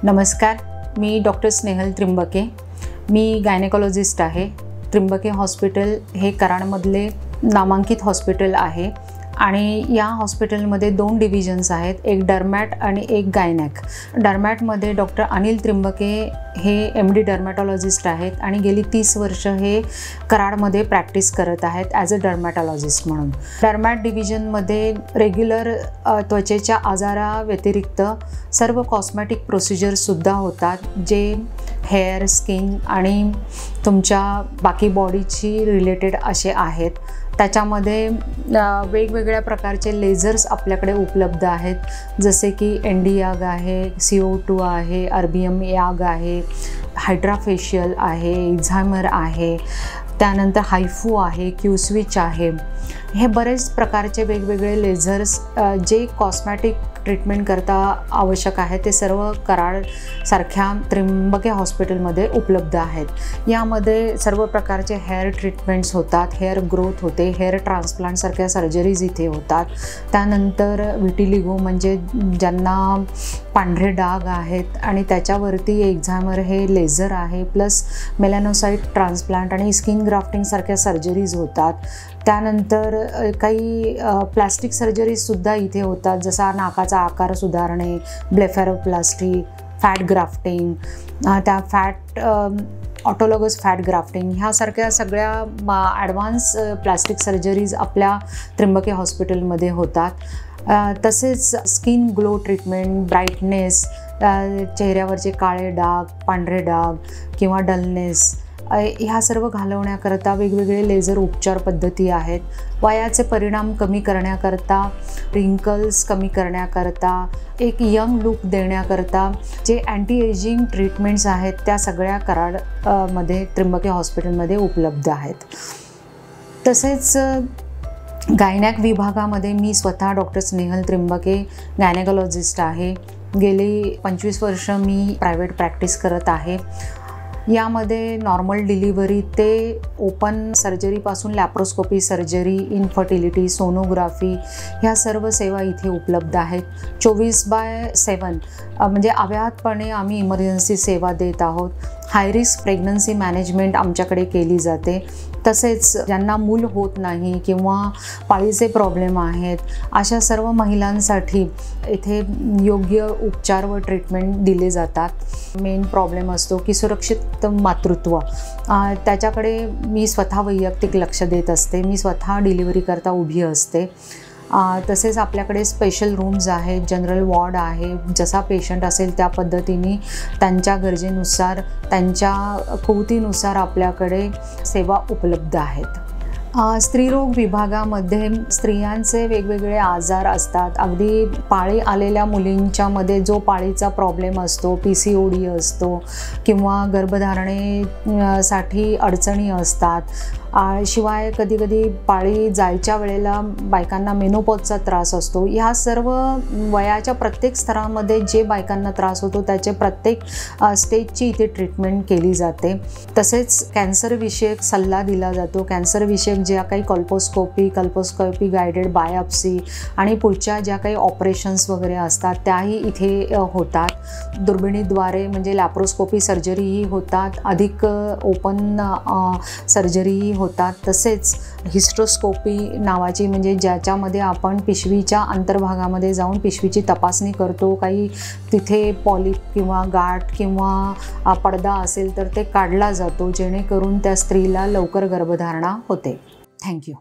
नमस्कार, मी डॉक्टर स्नेहल त्रिंबके. मी गायनेकोलॉजिस्ट आहे. त्रिंबके हॉस्पिटल हे कराडमधले नामांकित हॉस्पिटल आहे आणि या हॉस्पिटलमध्ये 2 डिव्हिजन्स आहेत, एक डर्मॅट आणि एक गायनॅक. डर्मॅटमध्ये डॉक्टर अनिल त्रिंबके हे MD डर्मॅटॉलॉजिस्ट आहेत आणि गेली 30 वर्ष हे कराडमध्ये प्रॅक्टिस करत आहेत ॲज अ डर्मॅटॉलॉजिस्ट म्हणून. डर्मॅट डिव्हिजनमध्ये रेग्युलर त्वचेच्या आजाराव्यतिरिक्त सर्व कॉस्मॅटिक प्रोसिजर्ससुद्धा होतात, जे हेअर, स्किन आणि तुमच्या बाकी बॉडीची रिलेटेड असे आहेत. त्याच्यामध्ये वेगवेगळ्या प्रकारचे लेझर्स आपल्याकडे उपलब्ध आहेत, जसे की ND याग आहे, CO2 आहे, RBM याग आहे, हायड्रा फेशियल आहे, एक्झायमर आहे, त्यानंतर हायफू आहे, क्यूस्विच आहे. हे बरेच प्रकारचे वेगवेगळे लेझर्स जे कॉस्मॅटिक ट्रीटमेंट करता आवश्यक आहे ते सर्व कराडसारख्या त्रिंबके हॉस्पिटलमध्ये उपलब्ध आहेत. यामध्ये सर्व प्रकारचे हेअर ट्रीटमेंट्स होतात, हेअर ग्रोथ होते, हेअर ट्रान्सप्लांटसारख्या सर्जरीज इथे होतात. त्यानंतर विटिलिगो म्हणजे ज्यांना पांढरे डाग आहेत आणि त्याच्यावरती एक्झायमर हे लेझर आहे, प्लस मेलॅनोसाइट ट्रान्सप्लांट आणि स्किन ग्राफ्टिंगसारख्या सर्जरीज होतात. त्यानंतर काही प्लास्टिक सर्जरीजसुद्धा इथे होतात, जसा नाकाचा आकार सुधारणे, ब्लेफॅरोप्लास्टी, फॅट ग्राफ्टिंग, त्या ऑटोलॉगस फॅट ग्राफ्टिंग ह्यासारख्या सगळ्या ॲडव्हान्स प्लास्टिक सर्जरीज आपल्या त्रिंबके हॉस्पिटलमध्ये होतात. तसेच स्किन ग्लो ट्रीटमेंट, ब्राईटनेस, चेहऱ्यावरचे काळे डाग, पांढरे डाग किंवा डलनेस ह्या सर्व घालवण्याकरता वेगवेगळे लेझर उपचार पद्धती आहेत. वयाचे परिणाम कमी करण्याकरता, रिंकल्स कमी करण्याकरता, एक यंग लुक देण्याकरता जे अँटी एजिंग ट्रीटमेंट्स आहेत त्या सगळ्या कराडमध्ये त्रिंबके हॉस्पिटलमध्ये उपलब्ध आहेत. तसेच गायनॅक विभागामध्ये मी स्वतः डॉक्टर स्नेहल त्रिंबके गायनेकोलॉजिस्ट आहे. गेली 25 वर्ष मी प्रायव्हेट प्रॅक्टिस करत आहे. यामध्ये नॉर्मल डिलिव्हरी ते ओपन सर्जरीपासून लॅप्रोस्कोपी सर्जरी, इनफर्टिलिटी, सोनोग्राफी ह्या सर्व सेवा इथे उपलब्ध आहेत. 24/7 म्हणजे अव्याहतपणे आम्ही इमर्जन्सी सेवा देत आहोत. हाय रिस्क प्रेग्नन्सी मॅनेजमेंट आमच्याकडे केली जाते. तसेच ज्यांना मूल होत नाही किंवा पाळीचे प्रॉब्लेम आहेत अशा सर्व महिलांसाठी इथे योग्य उपचार व ट्रीटमेंट दिले जातात. मेन प्रॉब्लेम असतो की सुरक्षित मातृत्व, त्याच्याकडे मी स्वतः वैयक्तिक लक्ष देत असते. मी स्वतः डिलिव्हरी करता उभी असते. तसेच आपल्याकडे स्पेशल रूम्स आहेत, जनरल वॉर्ड आहे. जसा पेशंट असेल त्या पद्धतीने त्यांच्या गरजेनुसार, त्यांच्या कुवतीनुसार आपल्याकडे सेवा उपलब्ध आहेत. स्त्रीरोग विभागामध्ये स्त्रियांचे वेगवेगळे आजार असतात. अगदी पाळी आलेल्या मुलींच्यामध्ये जो पाळीचा प्रॉब्लेम असतो, PCOD असतो किंवा गर्भधारणेसाठी अडचणी असतात. शिवाय कधीकधी पाळी जायच्या वेळेला बायकांना मेनोपॉजचा त्रास असतो. ह्या सर्व वयाच्या प्रत्येक स्तरामध्ये जे बायकांना त्रास होतो त्याचे प्रत्येक स्टेजची इथे ट्रीटमेंट केली जाते. तसेच कॅन्सरविषयक सल्ला दिला जातो. कॅन्सरविषयक ज्या काही कल्पोस्कोपी गायडेड बायोप्सी आणि पुढच्या ज्या काही ऑपरेशन्स वगैरे असतात त्याही इथे होतात. दुर्बिणीद्वारे म्हणजे लॅप्रोस्कोपी सर्जरीही होतात, अधिक ओपन सर्जरीही होतात. तसेच हिस्ट्रोस्कोपी नावाची म्हणजे ज्याच्यामध्ये आपण पिशवीच्या अंतर्भागामध्ये जाऊन पिशवीची तपासणी करतो. काही तिथे पॉलिप किंवा गाठ किंवा पडदा असेल तर ते काढला जातो, जेणेकरून त्या स्त्रीला लवकर गर्भधारणा होते. थँक्यू.